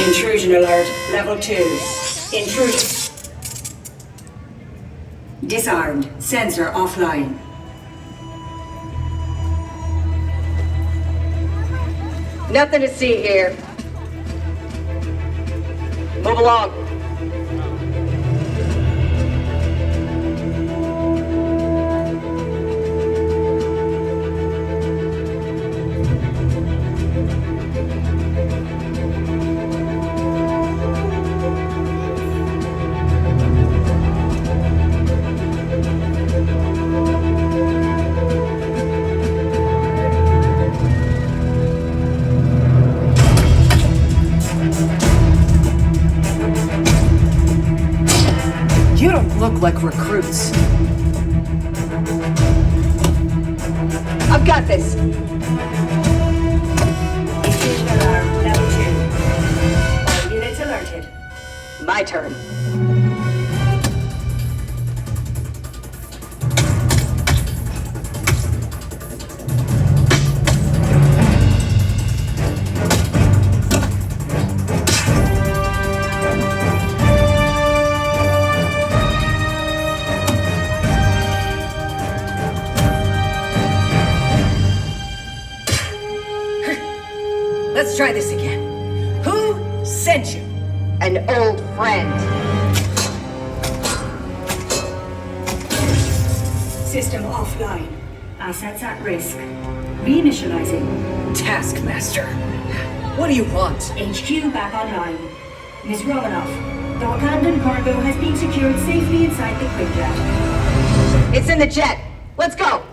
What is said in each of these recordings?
Intrusion alert, level 2. Intrusion. Disarmed. Sensor offline. Nothing to see here. Move along. Look like recruits. I've got this. Intrusion alarm, level 2. All units alerted. My turn. Let's try this again. Who sent you? An old friend. System offline. Assets at risk. Reinitializing. Taskmaster. What do you want? HQ back online. Ms. Romanoff, the Wakandan cargo has been secured safely inside the Quinjet. It's in the jet. Let's go.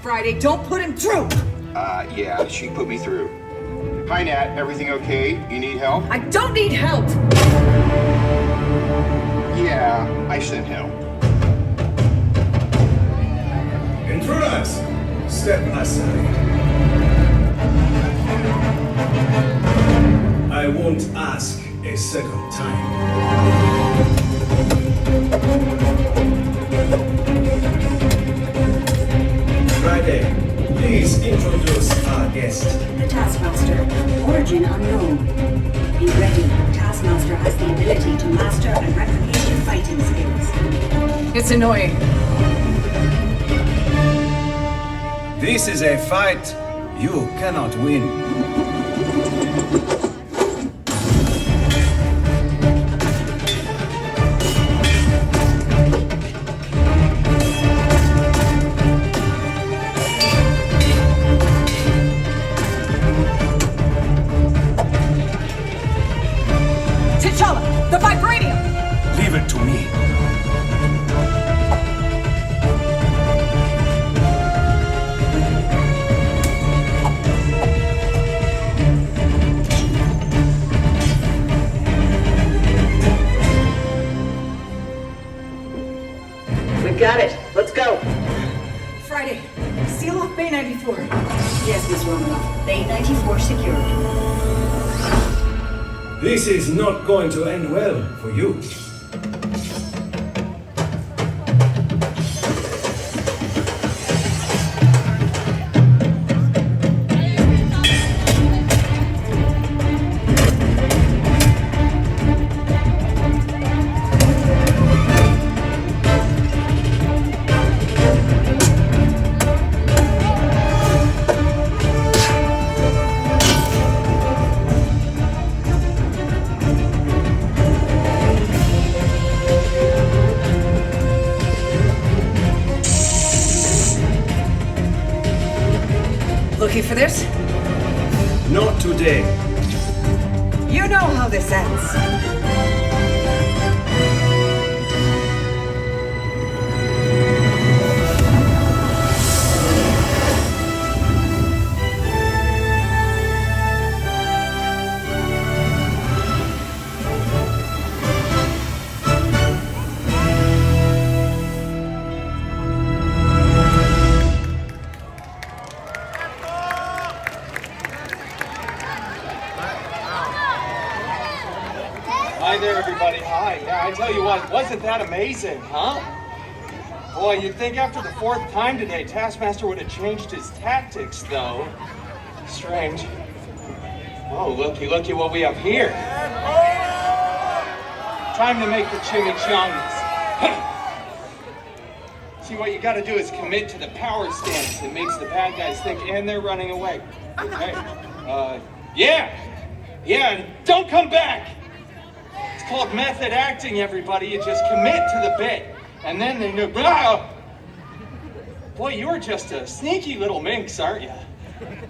Friday, don't put him through! Yeah, she put me through. Hi, Nat. Everything okay? You need help? I don't need help! Yeah, I sent help. Intruders! Step aside. I won't ask a second time. Friday, please introduce our guest. The Taskmaster. Origin unknown. Be ready. Taskmaster has the ability to master and replicate your fighting skills. It's annoying. This is a fight you cannot win. The vibranium! Leave it to me. We've got it. Let's go. Friday, seal off Bay 94. Yes, Ms. Romanoff. Bay 94 secured. This is not going to end well for you. Looking for this? Not today. You know how this ends. I tell you what, wasn't that amazing, huh? Boy, you'd think after the 4th time today, Taskmaster would have changed his tactics, though. Strange. Oh, looky what we have here. Time to make the chimichangas. See, what you gotta do is commit to the power stance. It makes the bad guys think, and they're running away. Okay. Yeah, don't come back! It's called method acting, everybody. You just commit to the bit. And then they know, blah! Boy, you're just a sneaky little minx, aren't you?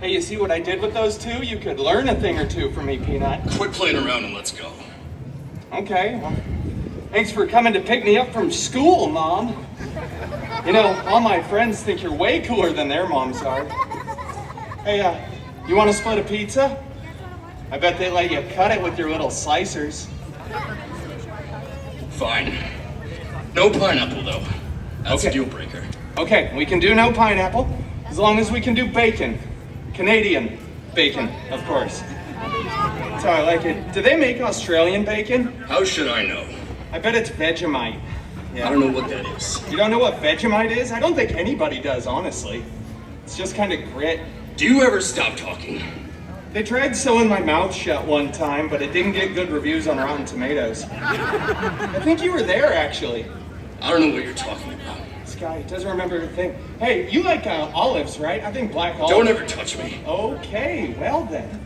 Hey, you see what I did with those two? You could learn a thing or two from me, Peanut. Quit playing around and let's go. Okay, well, thanks for coming to pick me up from school, Mom. You know, all my friends think you're way cooler than their moms are. Hey, you want to split a pizza? I bet they let you cut it with your little slicers. Fine. No pineapple, though. That's Okay. a deal breaker. Okay, we can do no pineapple, as long as we can do bacon. Canadian bacon, of course. That's how I like it. Do they make Australian bacon? How should I know? I bet it's Vegemite. I don't know what that is. You don't know what Vegemite is? I don't think anybody does, honestly. It's just kind of grit. Do you ever stop talking? They tried sewing my mouth shut one time, but it didn't get good reviews on Rotten Tomatoes. I think you were there, actually. I don't know what you're talking about. This guy doesn't remember a thing. Hey, you like olives, right? I think black olives. Don't ever touch me. Okay, well then.